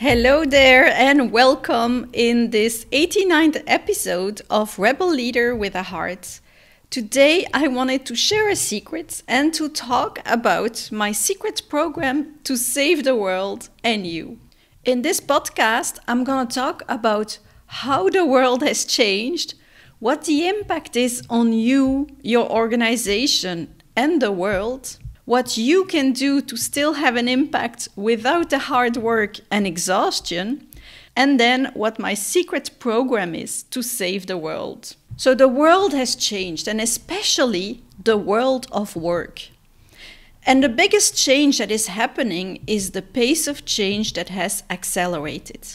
Hello there and welcome in this 89th episode of Rebel Leader with a Heart. Today I wanted to share a secret and to talk about my secret program to save the world and you. In this podcast I'm going to talk about how the world has changed, what the impact is on you, your organization and the world, what you can do to still have an impact without the hard work and exhaustion, and then what my secret program is to save the world. So the world has changed, and especially the world of work. And the biggest change that is happening is the pace of change that has accelerated.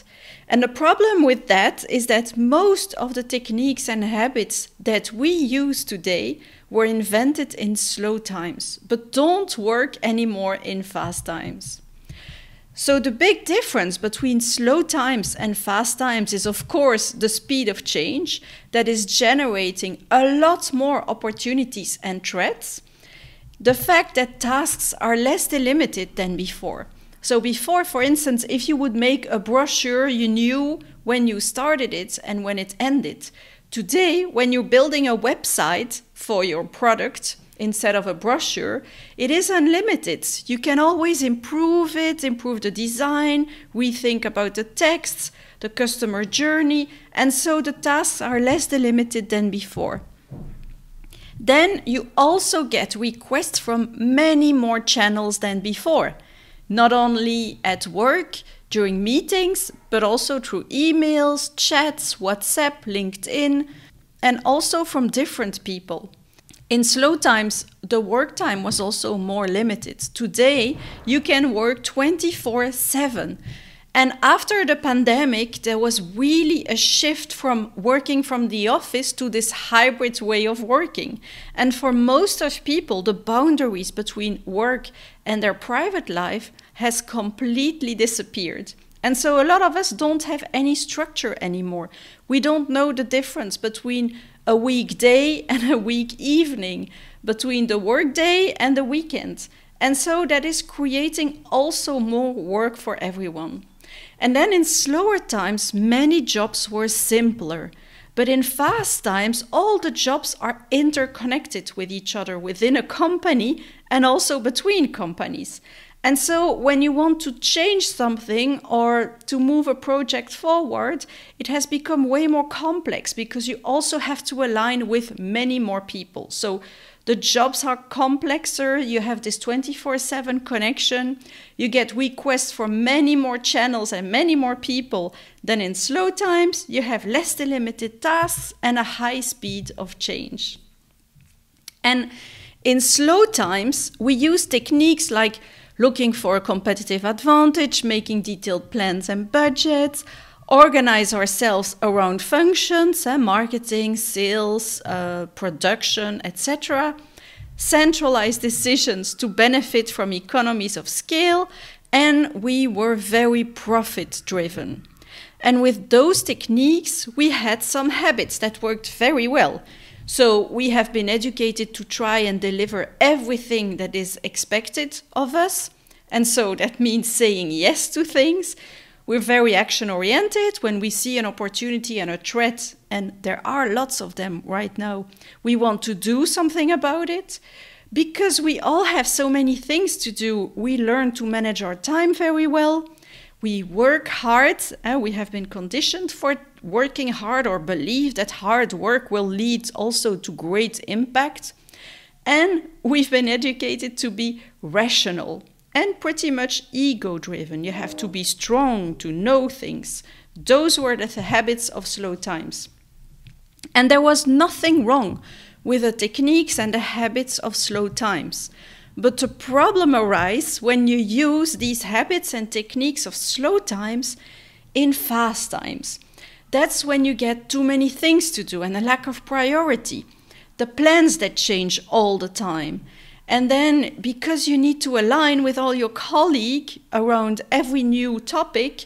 And the problem with that is that most of the techniques and habits that we use today were invented in slow times, but don't work anymore in fast times. So the big difference between slow times and fast times is, of course, the speed of change that is generating a lot more opportunities and threats. The fact that tasks are less delimited than before. So before, for instance, if you would make a brochure, you knew when you started it and when it ended. Today, when you're building a website for your product instead of a brochure, it is unlimited. You can always improve it, improve the design, rethink about the text, the customer journey, and so the tasks are less delimited than before. Then you also get requests from many more channels than before, not only at work, during meetings, but also through emails, chats, WhatsApp, LinkedIn, and also from different people. In slow times, the work time was also more limited. Today, you can work 24/7. And after the pandemic, there was really a shift from working from the office to this hybrid way of working. And for most of people, the boundaries between work and their private life has completely disappeared. And so a lot of us don't have any structure anymore. We don't know the difference between a weekday and a week evening, between the workday and the weekend. And so that is creating also more work for everyone. And then in slower times, many jobs were simpler. But in fast times, all the jobs are interconnected with each other within a company and also between companies. And so when you want to change something or to move a project forward, it has become way more complex because you also have to align with many more people. So the jobs are complexer, you have this 24/7 connection, you get requests from many more channels and many more people than in slow times, you have less delimited tasks and a high speed of change. And in slow times, we use techniques like looking for a competitive advantage, making detailed plans and budgets, organize ourselves around functions, marketing, sales, production, etc. Centralize decisions to benefit from economies of scale, and we were very profit-driven. And with those techniques, we had some habits that worked very well. So we have been educated to try and deliver everything that is expected of us. And so that means saying yes to things. We're very action-oriented. When we see an opportunity and a threat, and there are lots of them right now, we want to do something about it. Because we all have so many things to do, we learn to manage our time very well. We work hard, and we have been conditioned for working hard or believe that hard work will lead also to great impact. And we've been educated to be rational and pretty much ego-driven. You have to be strong to know things. Those were the habits of slow times. And there was nothing wrong with the techniques and the habits of slow times. But the problem arises when you use these habits and techniques of slow times in fast times. That's when you get too many things to do and a lack of priority. The plans that change all the time. And then because you need to align with all your colleagues around every new topic,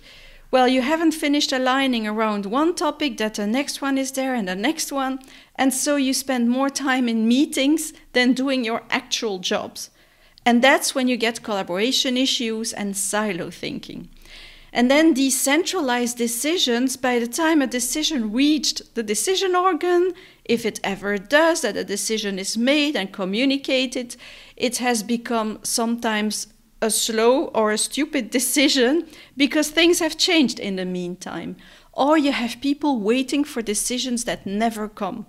well, you haven't finished aligning around one topic, that the next one is there and the next one. And so you spend more time in meetings than doing your actual jobs. And that's when you get collaboration issues and silo thinking. And then decentralized decisions, by the time a decision reached the decision organ, if it ever does, that a decision is made and communicated, it has become sometimes a slow or a stupid decision because things have changed in the meantime. Or you have people waiting for decisions that never come.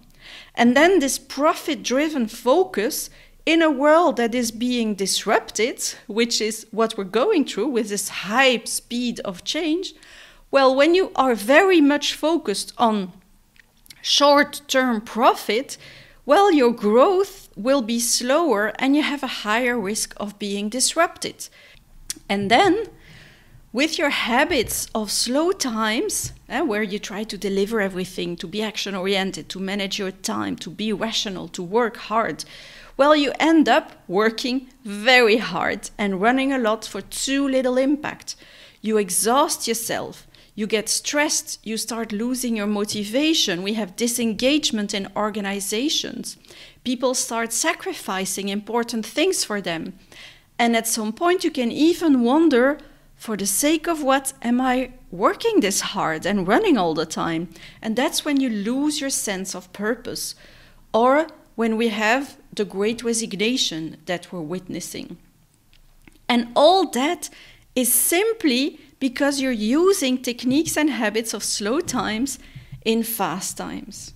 And then this profit-driven focus in a world that is being disrupted, which is what we're going through with this high speed of change, well, when you are very much focused on short-term profit, well, your growth will be slower and you have a higher risk of being disrupted. And then, with your habits of slow times, where you try to deliver everything, to be action-oriented, to manage your time, to be rational, to work hard, well, you end up working very hard and running a lot for too little impact. You exhaust yourself, you get stressed, you start losing your motivation, we have disengagement in organizations. People start sacrificing important things for them. And at some point you can even wonder, for the sake of what am I working this hard and running all the time? And that's when you lose your sense of purpose. Or when we have the great resignation that we're witnessing. And all that is simply because you're using techniques and habits of slow times in fast times.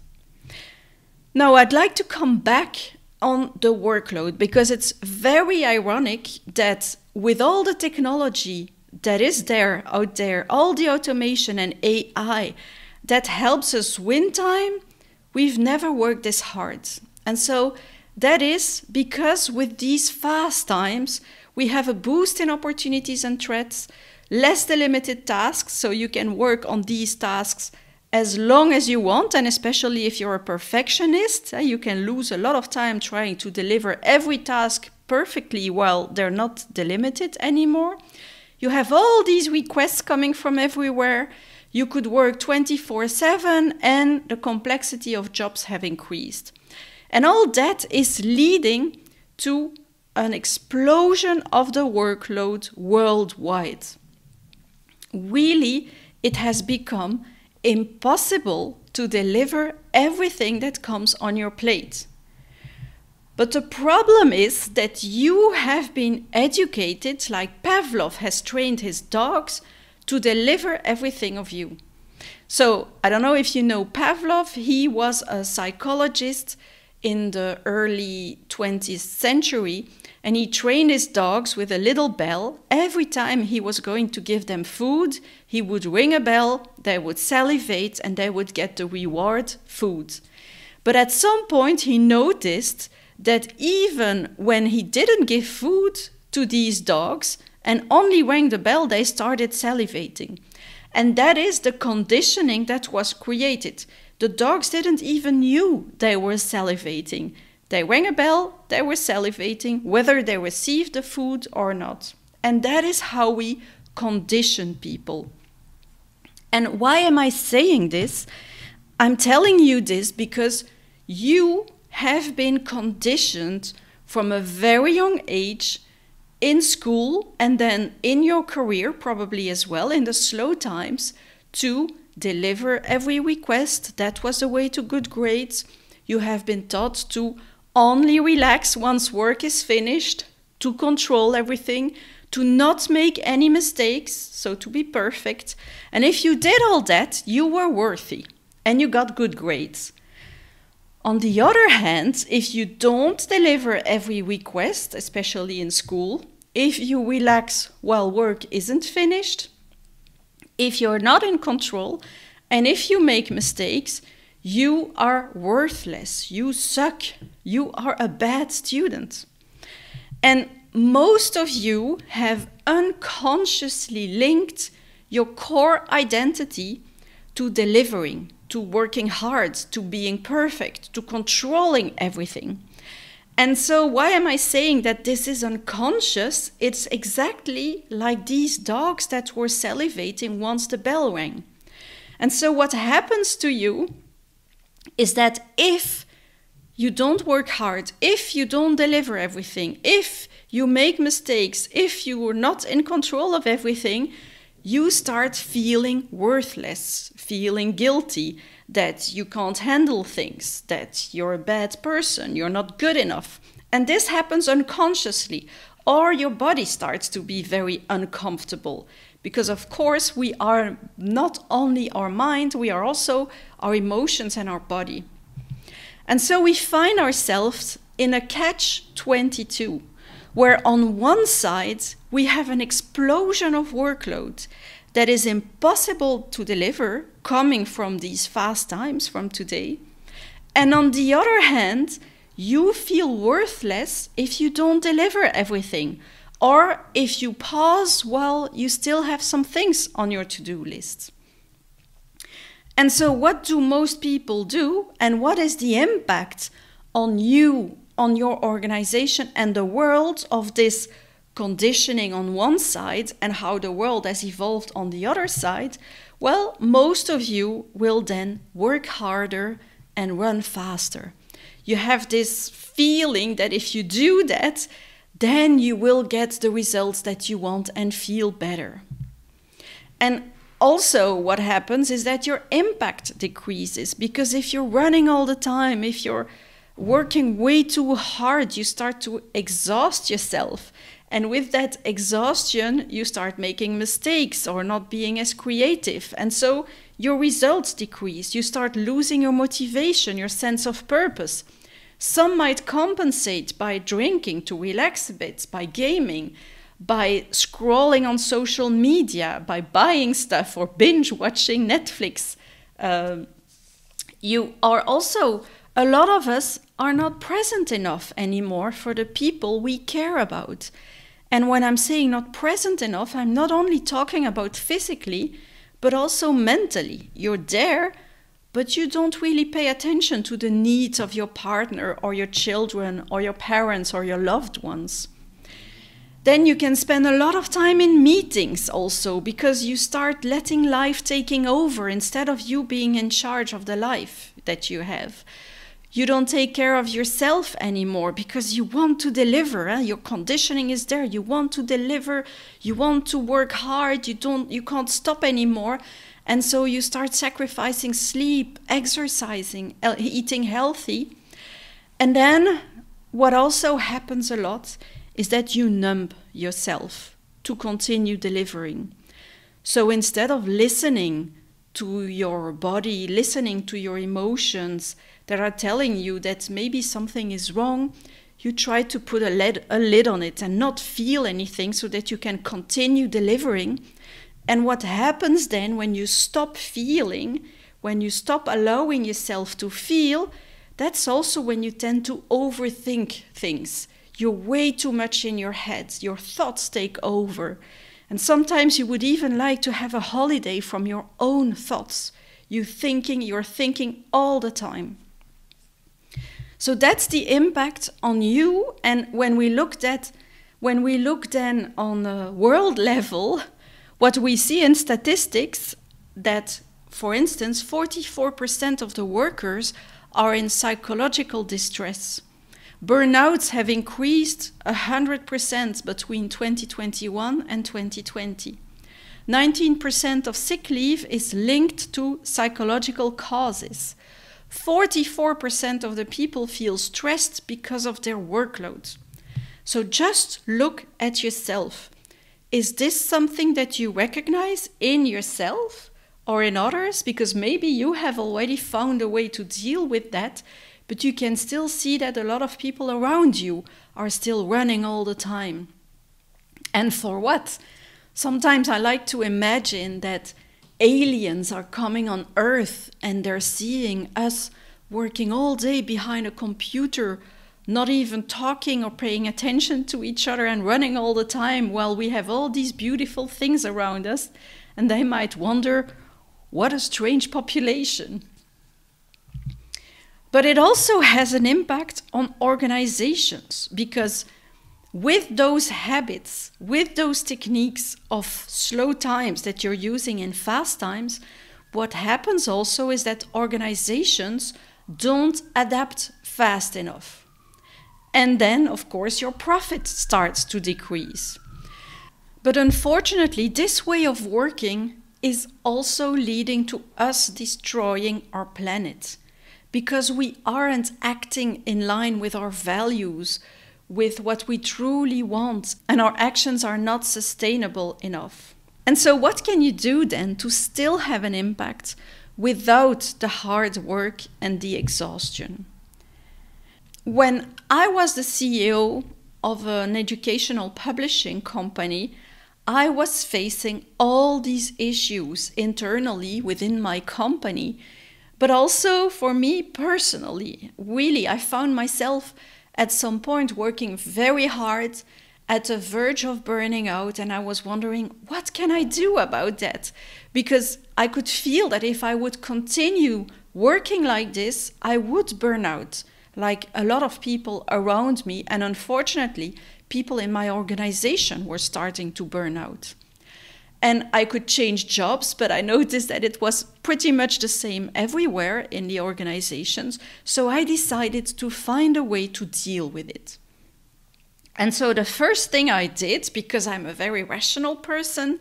Now, I'd like to come back on the workload because it's very ironic that with all the technology that is there, out there, all the automation and AI that helps us win time, we've never worked this hard. And so that is because with these fast times, we have a boost in opportunities and threats, less delimited tasks, so you can work on these tasks as long as you want, and especially if you're a perfectionist, you can lose a lot of time trying to deliver every task perfectly while they're not delimited anymore. You have all these requests coming from everywhere. You could work 24/7, and the complexity of jobs have increased. And all that is leading to an explosion of the workload worldwide. Really, it has become impossible to deliver everything that comes on your plate. But the problem is that you have been educated, like Pavlov has trained his dogs, to deliver everything of you. So, I don't know if you know Pavlov, he was a psychologist in the early 20th century, and he trained his dogs with a little bell. Every time he was going to give them food, he would ring a bell, they would salivate, and they would get the reward, food. But at some point he noticed that even when he didn't give food to these dogs and only rang the bell, they started salivating. And that is the conditioning that was created. The dogs didn't even knew they were salivating. They rang a bell, they were salivating, whether they received the food or not. And that is how we condition people. And why am I saying this? I'm telling you this because you have been conditioned from a very young age in school and then in your career, probably as well, in the slow times, to deliver every request. That was the way to good grades. You have been taught to only relax once work is finished, to control everything, to not make any mistakes, so to be perfect. And if you did all that, you were worthy and you got good grades. On the other hand, if you don't deliver every request, especially in school, if you relax while work isn't finished, if you're not in control, and if you make mistakes, you are worthless, you suck, you are a bad student. And most of you have unconsciously linked your core identity to delivering, to working hard, to being perfect, to controlling everything. And so why am I saying that this is unconscious? It's exactly like these dogs that were salivating once the bell rang. And so what happens to you is that if you don't work hard, if you don't deliver everything, if you make mistakes, if you are not in control of everything, you start feeling worthless, feeling guilty, that you can't handle things, that you're a bad person, you're not good enough. And this happens unconsciously, or your body starts to be very uncomfortable. Because of course we are not only our mind, we are also our emotions and our body. And so we find ourselves in a catch-22, where on one side we have an explosion of workload that is impossible to deliver, coming from these fast times from today. And on the other hand, you feel worthless if you don't deliver everything, or if you pause while you still have some things on your to-do list. And so what do most people do, and what is the impact on you, on your organization and the world of this conditioning on one side and how the world has evolved on the other side? Well, most of you will then work harder and run faster. You have this feeling that if you do that, then you will get the results that you want and feel better. And also what happens is that your impact decreases, because if you're running all the time, if you're working way too hard, you start to exhaust yourself. And with that exhaustion, you start making mistakes or not being as creative. And so your results decrease. You start losing your motivation, your sense of purpose. Some might compensate by drinking to relax a bit, by gaming, by scrolling on social media, by buying stuff or binge watching Netflix. You are also, a lot of us are not present enough anymore for the people we care about. And when I'm saying not present enough, I'm not only talking about physically, but also mentally. You're there, but you don't really pay attention to the needs of your partner or your children or your parents or your loved ones. Then you can spend a lot of time in meetings also, because you start letting life taking over instead of you being in charge of the life that you have. You don't take care of yourself anymore because you want to deliver. Your conditioning is there. You want to deliver. You want to work hard. You can't stop anymore. And so you start sacrificing sleep, exercising, eating healthy. And then what also happens a lot is that you numb yourself to continue delivering. So instead of listening to your body, listening to your emotions that are telling you that maybe something is wrong, you try to put a lid on it and not feel anything so that you can continue delivering. And what happens then when you stop feeling, when you stop allowing yourself to feel, that's also when you tend to overthink things. You're way too much in your head. Your thoughts take over. And sometimes you would even like to have a holiday from your own thoughts. You're thinking all the time. So that's the impact on you. And when we look then on a world level, what we see in statistics that, for instance, 44% of the workers are in psychological distress. Burnouts have increased 100% between 2021 and 2020. 19% of sick leave is linked to psychological causes. 44% of the people feel stressed because of their workload. So just look at yourself. Is this something that you recognize in yourself or in others? Because maybe you have already found a way to deal with that, but you can still see that a lot of people around you are still running all the time. And for what? Sometimes I like to imagine that aliens are coming on Earth and they're seeing us working all day behind a computer, not even talking or paying attention to each other and running all the time while we have all these beautiful things around us. And they might wonder, what a strange population. But it also has an impact on organizations, because with those habits, with those techniques of slow times that you're using in fast times, what happens also is that organizations don't adapt fast enough. And then, of course, your profit starts to decrease. But unfortunately, this way of working is also leading to us destroying our planet, because we aren't acting in line with our values, with what we truly want, and our actions are not sustainable enough. And so what can you do then to still have an impact without the hard work and the exhaustion? When I was the CEO of an educational publishing company, I was facing all these issues internally within my company, but also for me personally. Really, I found myself at some point working very hard, at the verge of burning out, and I was wondering, what can I do about that? Because I could feel that if I would continue working like this, I would burn out, like a lot of people around me, and unfortunately, people in my organization were starting to burn out. And I could change jobs, but I noticed that it was pretty much the same everywhere in the organizations. So I decided to find a way to deal with it. And so the first thing I did, because I'm a very rational person,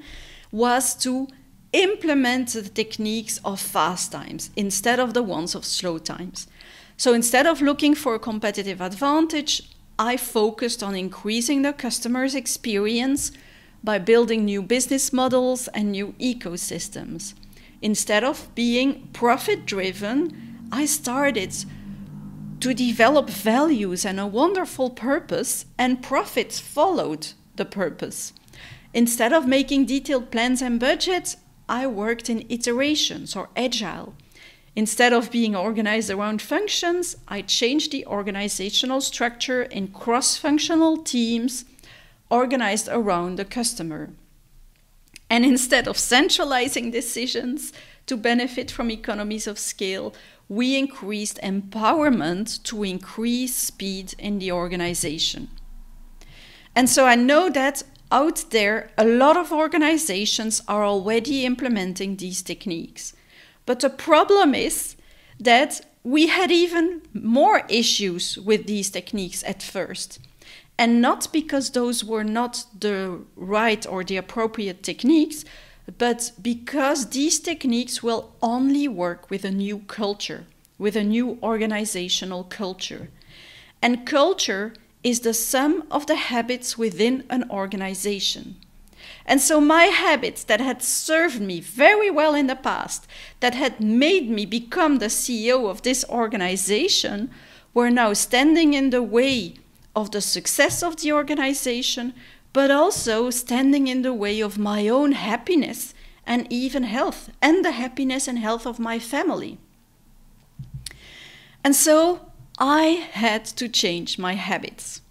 was to implement the techniques of fast times instead of the ones of slow times. So instead of looking for a competitive advantage, I focused on increasing the customer's experience by building new business models and new ecosystems. Instead of being profit-driven, I started to develop values and a wonderful purpose, and profits followed the purpose. Instead of making detailed plans and budgets, I worked in iterations or agile. Instead of being organized around functions, I changed the organizational structure in cross-functional teams organized around the customer. And instead of centralizing decisions to benefit from economies of scale, we increased empowerment to increase speed in the organization. And so I know that out there, a lot of organizations are already implementing these techniques. But the problem is that we had even more issues with these techniques at first. And not because those were not the right or the appropriate techniques, but because these techniques will only work with a new culture, with a new organizational culture. And culture is the sum of the habits within an organization. And so my habits that had served me very well in the past, that had made me become the CEO of this organization, were now standing in the way of the success of the organization, but also standing in the way of my own happiness and even health, and the happiness and health of my family. And so I had to change my habits.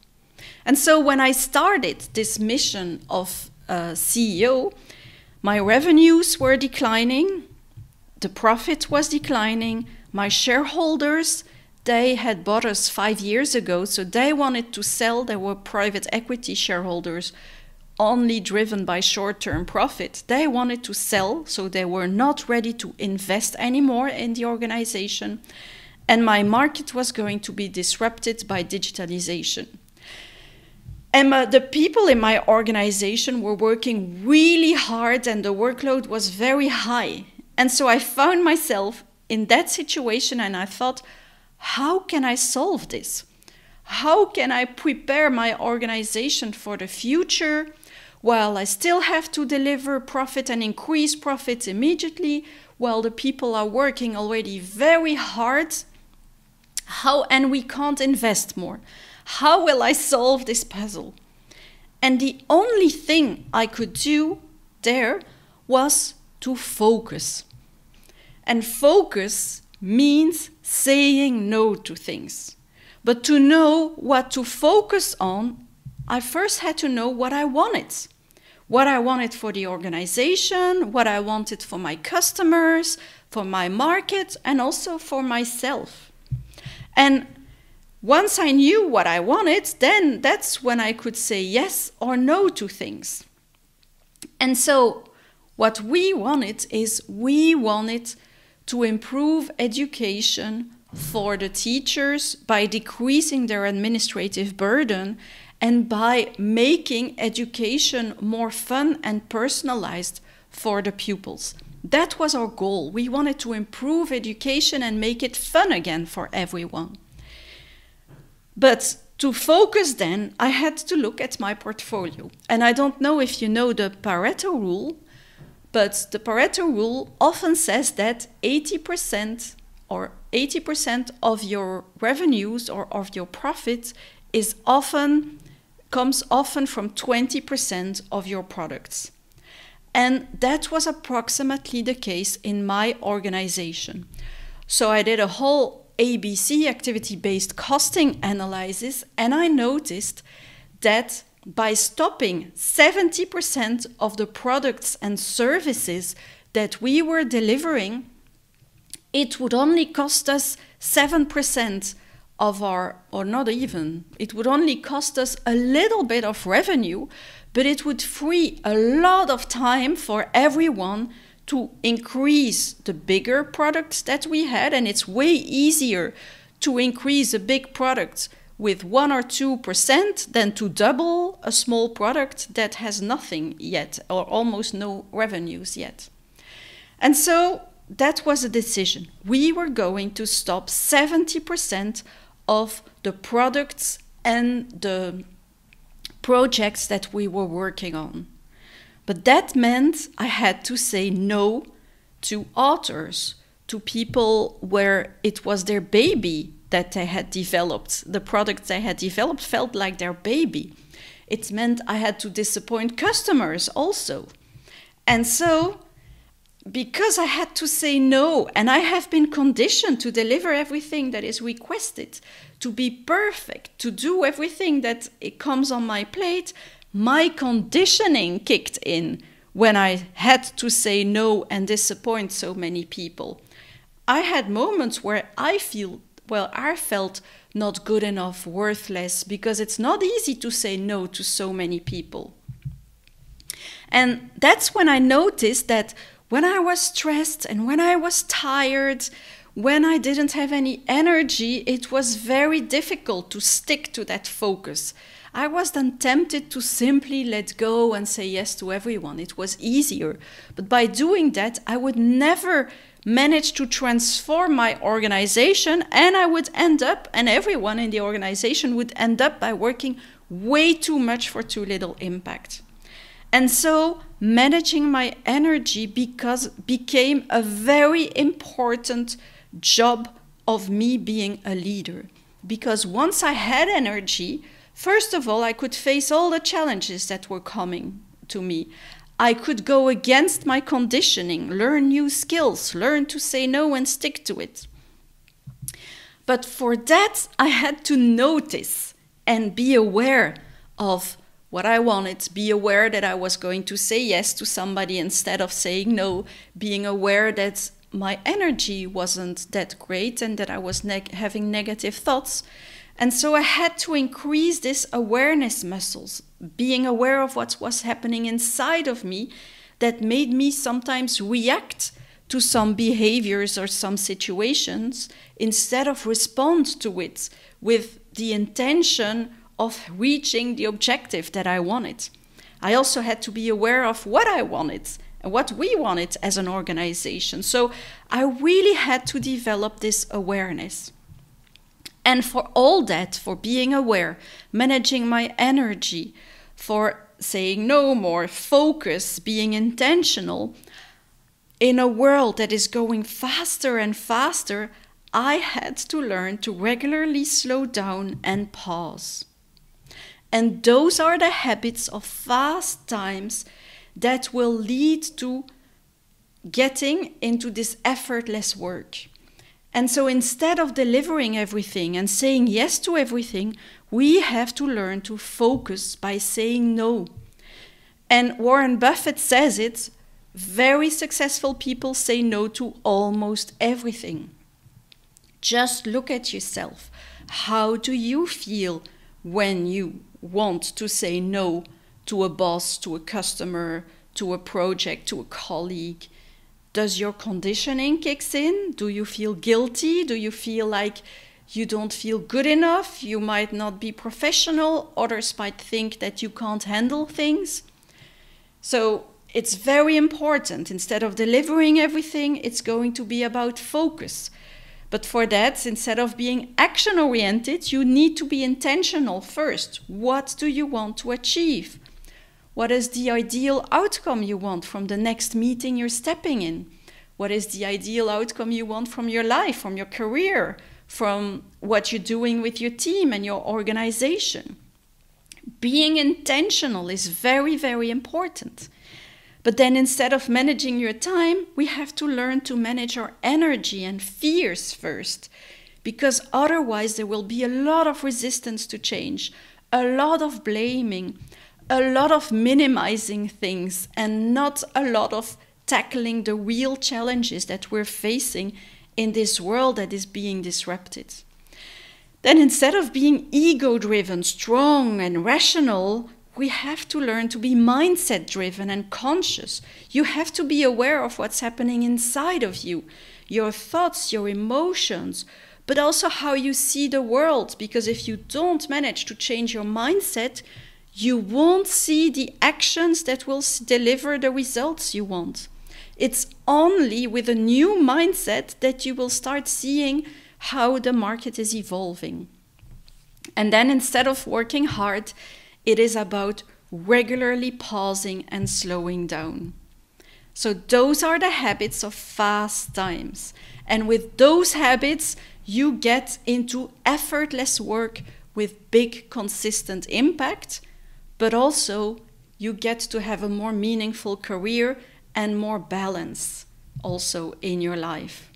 And so when I started this mission of CEO, my revenues were declining, the profit was declining, my shareholders, they had bought us 5 years ago, so they wanted to sell. They were private equity shareholders, only driven by short-term profit. They wanted to sell, so they were not ready to invest anymore in the organization. And my market was going to be disrupted by digitalization. And the people in my organization were working really hard, and the workload was very high. And so I found myself in that situation, and I thought, how can I solve this? How can I prepare my organization for the future while I still have to deliver profit and increase profits immediately while the people are working already very hard? And we can't invest more. How will I solve this puzzle? And the only thing I could do there was to focus. And focus means saying no to things. But to know what to focus on, I first had to know what I wanted. What I wanted for the organization, what I wanted for my customers, for my market, and also for myself. And once I knew what I wanted, then that's when I could say yes or no to things. And so what we wanted is we wanted to improve education for the teachers by decreasing their administrative burden and by making education more fun and personalized for the pupils. That was our goal. We wanted to improve education and make it fun again for everyone. But to focus then, I had to look at my portfolio. And I don't know if you know the Pareto rule, but the Pareto rule often says that 80% of your revenues or of your profits comes often from 20% of your products. And that was approximately the case in my organization. So I did a whole ABC, activity-based costing analysis, and I noticed that by stopping 70% of the products and services that we were delivering, it would only cost us 7% of our, or not even, it would only cost us a little bit of revenue, but it would free a lot of time for everyone to increase the bigger products that we had. And it's way easier to increase a big product with 1 or 2% than to double a small product that has nothing yet or almost no revenues yet. And so that was a decision. We were going to stop 70% of the products and the projects that we were working on. But that meant I had to say no to authors, to people where it was their baby that they had developed. The products they had developed felt like their baby. It meant I had to disappoint customers also. And so, because I had to say no, and I have been conditioned to deliver everything that is requested, to be perfect, to do everything that it comes on my plate, my conditioning kicked in when I had to say no and disappoint so many people. I had moments where I felt not good enough, worthless, because it's not easy to say no to so many people. And that's when I noticed that when I was stressed and when I was tired, when I didn't have any energy, it was very difficult to stick to that focus. I was then tempted to simply let go and say yes to everyone. It was easier. But by doing that, I would never manage to transform my organization, and I would end up, and everyone in the organization would end up by working way too much for too little impact. And so managing my energy became a very important job of me being a leader. Because once I had energy, first of all, I could face all the challenges that were coming to me. I could go against my conditioning, learn new skills, learn to say no and stick to it. But for that, I had to notice and be aware of what I wanted, be aware that I was going to say yes to somebody instead of saying no, being aware that my energy wasn't that great and that I was having negative thoughts. And so I had to increase this awareness muscles, being aware of what was happening inside of me that made me sometimes react to some behaviors or some situations instead of respond to it with the intention of reaching the objective that I wanted. I also had to be aware of what I wanted and what we wanted as an organization. So I really had to develop this awareness. And for all that, for being aware, managing my energy, for saying no more, focus, being intentional, in a world that is going faster and faster, I had to learn to regularly slow down and pause. And those are the habits of fast times that will lead to getting into this effortless work. And so instead of delivering everything and saying yes to everything, we have to learn to focus by saying no. And Warren Buffett says it, very successful people say no to almost everything. Just look at yourself. How do you feel when you want to say no to a boss, to a customer, to a project, to a colleague? Does your conditioning kicks in? Do you feel guilty? Do you feel like you don't feel good enough, you might not be professional, others might think that you can't handle things. So it's very important. Instead of delivering everything, it's going to be about focus. But for that, instead of being action-oriented, you need to be intentional first. What do you want to achieve? What is the ideal outcome you want from the next meeting you're stepping in? What is the ideal outcome you want from your life, from your career, from what you're doing with your team and your organization? Being intentional is very, very important. But then instead of managing your time, we have to learn to manage our energy and fears first, because otherwise there will be a lot of resistance to change, a lot of blaming, a lot of minimizing things, and not a lot of tackling the real challenges that we're facing in this world that is being disrupted. Then instead of being ego-driven, strong and rational, we have to learn to be mindset-driven and conscious. You have to be aware of what's happening inside of you, your thoughts, your emotions, but also how you see the world. Because if you don't manage to change your mindset, you won't see the actions that will deliver the results you want. It's only with a new mindset that you will start seeing how the market is evolving. And then instead of working hard, it is about regularly pausing and slowing down. So those are the habits of fast times. And with those habits, you get into effortless work with big, consistent impact, but also you get to have a more meaningful career and more balance also in your life.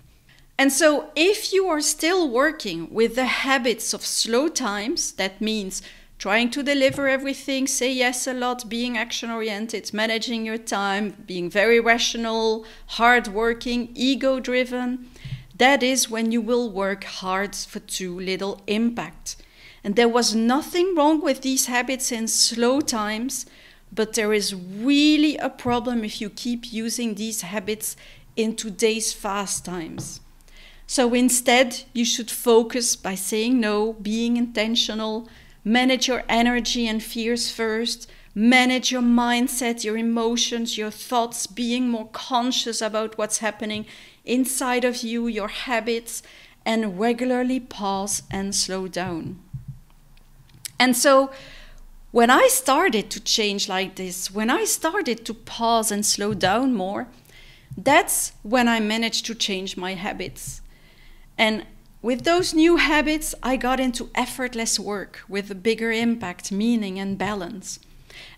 And so if you are still working with the habits of slow times, that means trying to deliver everything, say yes a lot, being action-oriented, managing your time, being very rational, hard-working, ego-driven, that is when you will work hard for too little impact. And there was nothing wrong with these habits in slow times, but there is really a problem if you keep using these habits in today's fast times. So instead, you should focus by saying no, being intentional, manage your energy and fears first, manage your mindset, your emotions, your thoughts, being more conscious about what's happening inside of you, your habits, and regularly pause and slow down. And so when I started to change like this, when I started to pause and slow down more, that's when I managed to change my habits. And with those new habits, I got into effortless work with a bigger impact, meaning, and balance.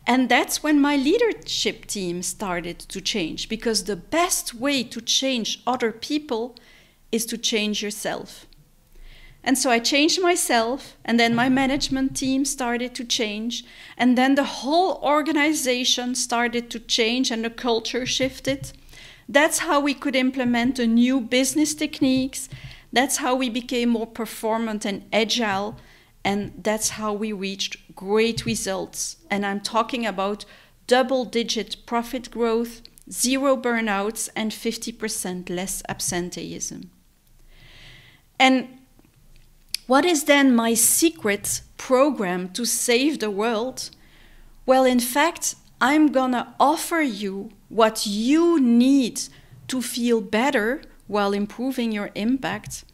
And that's when my leadership team started to change, because the best way to change other people is to change yourself. And so I changed myself, and then my management team started to change, and then the whole organization started to change and the culture shifted. That's how we could implement the new business techniques. That's how we became more performant and agile, and that's how we reached great results. And I'm talking about double-digit profit growth, 0 burnouts, and 50% less absenteeism. And what is then my secret program to save the world? Well, in fact, I'm gonna offer you what you need to feel better while improving your impact.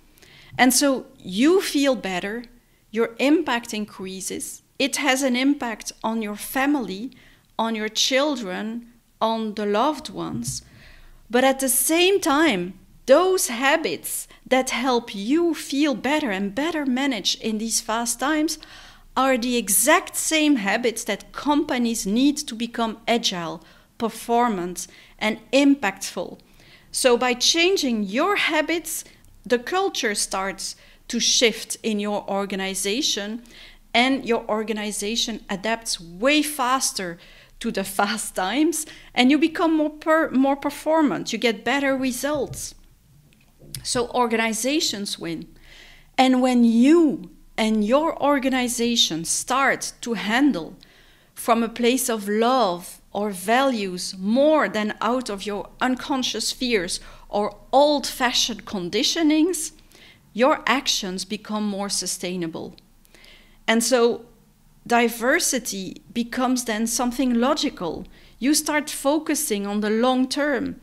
And so you feel better, your impact increases, it has an impact on your family, on your children, on the loved ones. But at the same time, those habits that help you feel better and better manage in these fast times are the exact same habits that companies need to become agile, performant, and impactful. So by changing your habits, the culture starts to shift in your organization, and your organization adapts way faster to the fast times, and you become more performant, you get better results. So organizations win. And when you and your organization start to handle from a place of love or values more than out of your unconscious fears or old-fashioned conditionings, your actions become more sustainable. And so diversity becomes then something logical. You start focusing on the long term.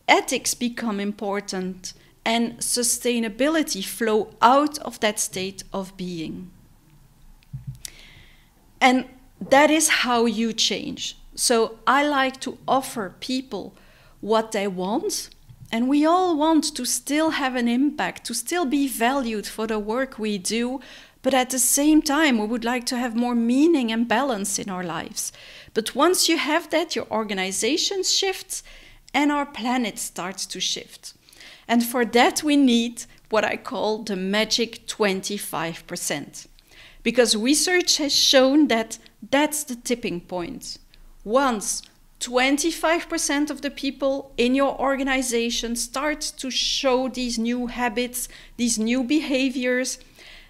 Ethics become important, and sustainability flow out of that state of being. And that is how you change. So I like to offer people what they want, and we all want to still have an impact, to still be valued for the work we do, but at the same time, we would like to have more meaning and balance in our lives. But once you have that, your organization shifts and our planet starts to shift. And for that, we need what I call the magic 25%. Because research has shown that that's the tipping point. Once 25% of the people in your organization start to show these new habits, these new behaviors,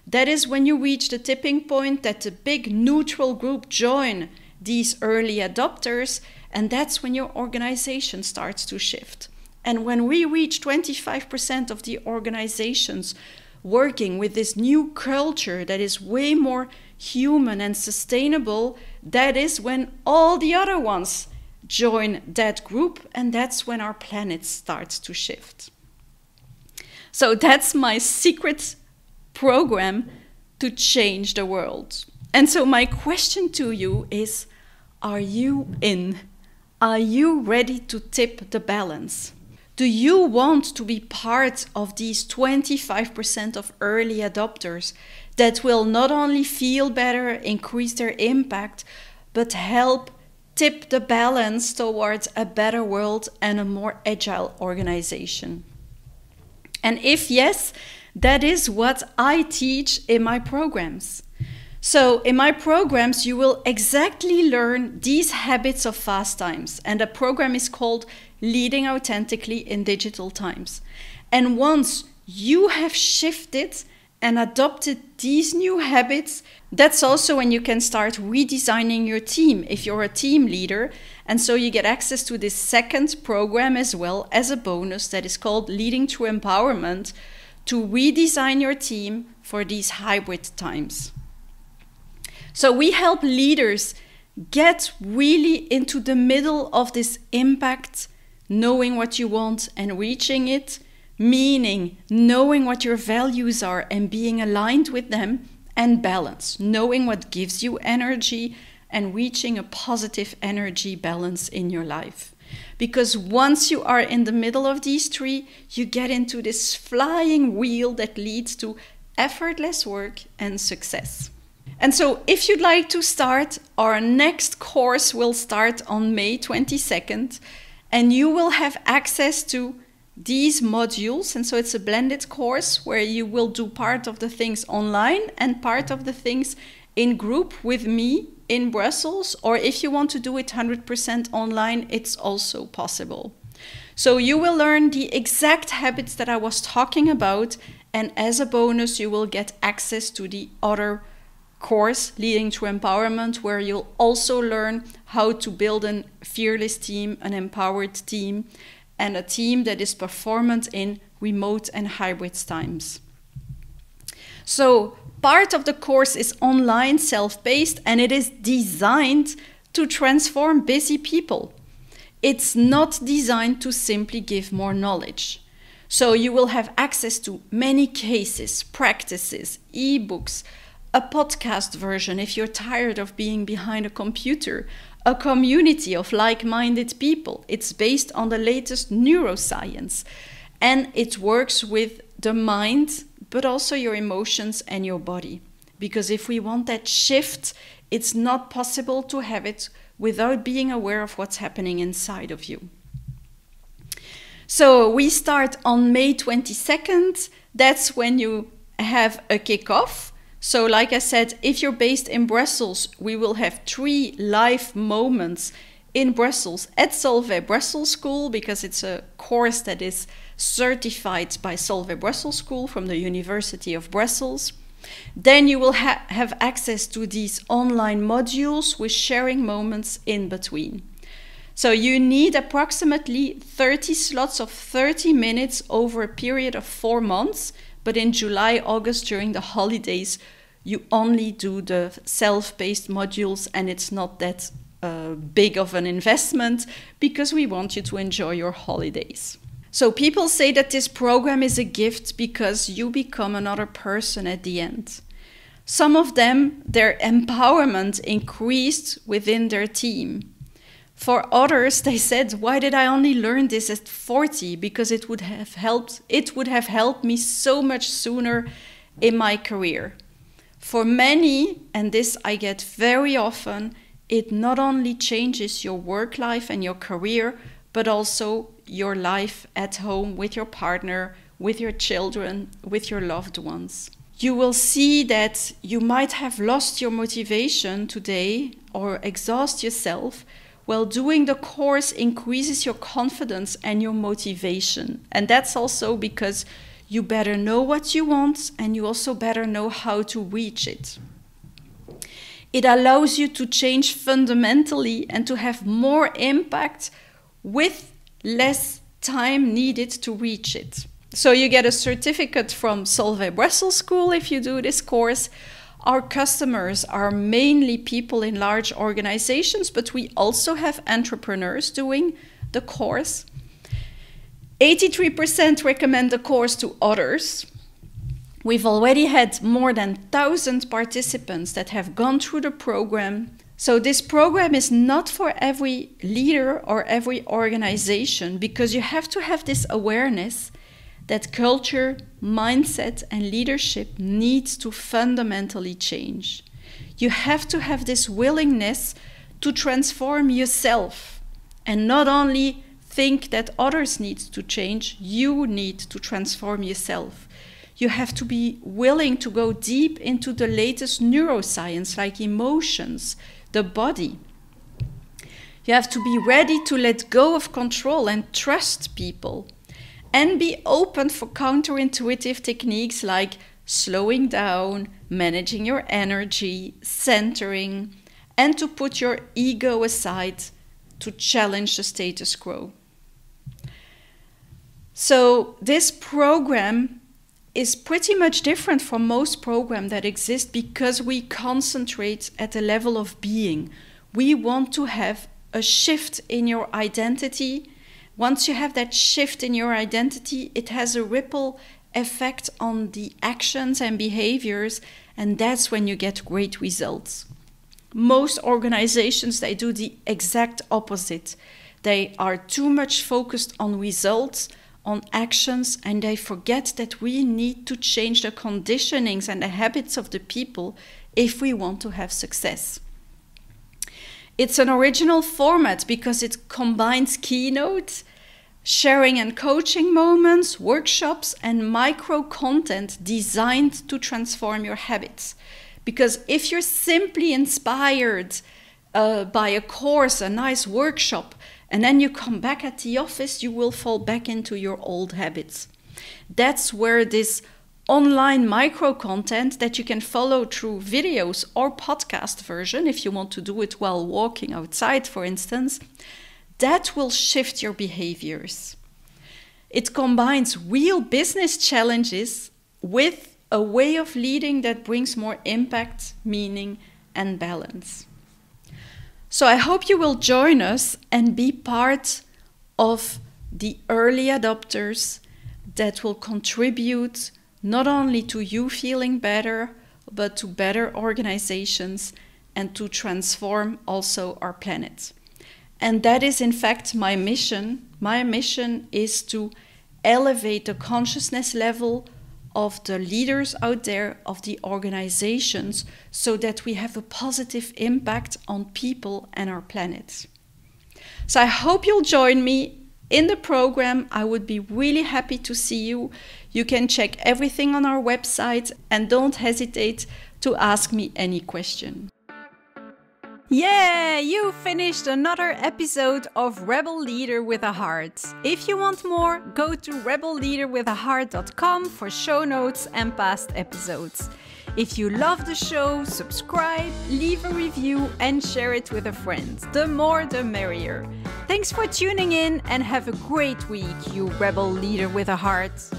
that is when you reach the tipping point that the big neutral group join these early adopters, and that's when your organization starts to shift. And when we reach 25% of the organizations working with this new culture that is way more human and sustainable, that is when all the other ones join that group, and that's when our planet starts to shift. So that's my secret program to change the world. And so my question to you is, are you in? Are you ready to tip the balance? Do you want to be part of these 25% of early adopters that will not only feel better, increase their impact, but help tip the balance towards a better world and a more agile organization? And if yes, that is what I teach in my programs. So in my programs, you will exactly learn these habits of fast times. And the program is called Leading Authentically in Digital Times. And once you have shifted and adopted these new habits, that's also when you can start redesigning your team if you're a team leader. And so you get access to this second program as well as a bonus that is called Leading Through Empowerment, to redesign your team for these hybrid times. So we help leaders get really into the middle of this impact, knowing what you want and reaching it, meaning knowing what your values are and being aligned with them, and balance, knowing what gives you energy and reaching a positive energy balance in your life. Because once you are in the middle of these three, you get into this flying wheel that leads to effortless work and success. And so if you'd like to start, our next course will start on May 22nd, and you will have access to these modules. And so it's a blended course where you will do part of the things online and part of the things in group with me in Brussels, or if you want to do it 100% online, it's also possible. So you will learn the exact habits that I was talking about, and as a bonus, you will get access to the other course, Leading Through Empowerment, where you'll also learn how to build a fearless team, an empowered team, and a team that is performant in remote and hybrid times. So part of the course is online, self-paced, and it is designed to transform busy people. It's not designed to simply give more knowledge. So you will have access to many cases, practices, ebooks, a podcast version if you're tired of being behind a computer, a community of like-minded people. It's based on the latest neuroscience, and it works with the mind, but also your emotions and your body. Because if we want that shift, it's not possible to have it without being aware of what's happening inside of you. So we start on May 22nd. That's when you have a kickoff. So like I said, if you're based in Brussels, we will have 3 live moments in Brussels at Solvay Brussels School, because it's a course that is certified by Solvay Brussels School from the University of Brussels. Then you will have access to these online modules with sharing moments in between. So you need approximately 30 slots of 30 minutes over a period of 4 months, but in July, August, during the holidays, you only do the self-paced modules, and it's not that big of an investment because we want you to enjoy your holidays. So people say that this program is a gift because you become another person at the end. Some of them, their empowerment increased within their team. For others, they said, why did I only learn this at 40? Because it would have helped me so much sooner in my career. For many, and this I get very often, it not only changes your work life and your career, but also your life at home with your partner, with your children, with your loved ones. You will see that you might have lost your motivation today or exhaust yourself. Well, doing the course increases your confidence and your motivation. And that's also because you better know what you want, and you also better know how to reach it. It allows you to change fundamentally and to have more impact with less time needed to reach it. So you get a certificate from Solvay Brussels School if you do this course. Our customers are mainly people in large organizations, but we also have entrepreneurs doing the course. 83% recommend the course to others. We've already had more than 1,000 participants that have gone through the program. So this program is not for every leader or every organization, because you have to have this awareness that culture, mindset, and leadership needs to fundamentally change. You have to have this willingness to transform yourself and not only think that others need to change, you need to transform yourself. You have to be willing to go deep into the latest neuroscience, like emotions, the body. You have to be ready to let go of control and trust people, and be open for counterintuitive techniques like slowing down, managing your energy, centering, and to put your ego aside to challenge the status quo. So this program is pretty much different from most programs that exist because we concentrate at the level of being. We want to have a shift in your identity. Once you have that shift in your identity, it has a ripple effect on the actions and behaviors, and that's when you get great results. Most organizations, they do the exact opposite. They are too much focused on results, on actions, and they forget that we need to change the conditionings and the habits of the people if we want to have success. It's an original format because it combines keynotes, sharing and coaching moments, workshops, and micro content designed to transform your habits. Because if you're simply inspired by a course, a nice workshop, and then you come back at the office, you will fall back into your old habits. That's where this online micro content that you can follow through videos or podcast version, if you want to do it while walking outside, for instance, that will shift your behaviors. It combines real business challenges with a way of leading that brings more impact, meaning, and balance. So I hope you will join us and be part of the early adopters that will contribute not only to you feeling better, but to better organizations and to transform also our planet. And that is in fact my mission. My mission is to elevate the consciousness level of the leaders out there, of the organizations, so that we have a positive impact on people and our planet. So I hope you'll join me in the program. I would be really happy to see you. You can check everything on our website and don't hesitate to ask me any question. Yeah, you finished another episode of Rebel Leader with a Heart. If you want more, go to rebelleaderwithaheart.com for show notes and past episodes. If you love the show, subscribe, leave a review and share it with a friend. The more the merrier. Thanks for tuning in and have a great week, you Rebel Leader with a Heart.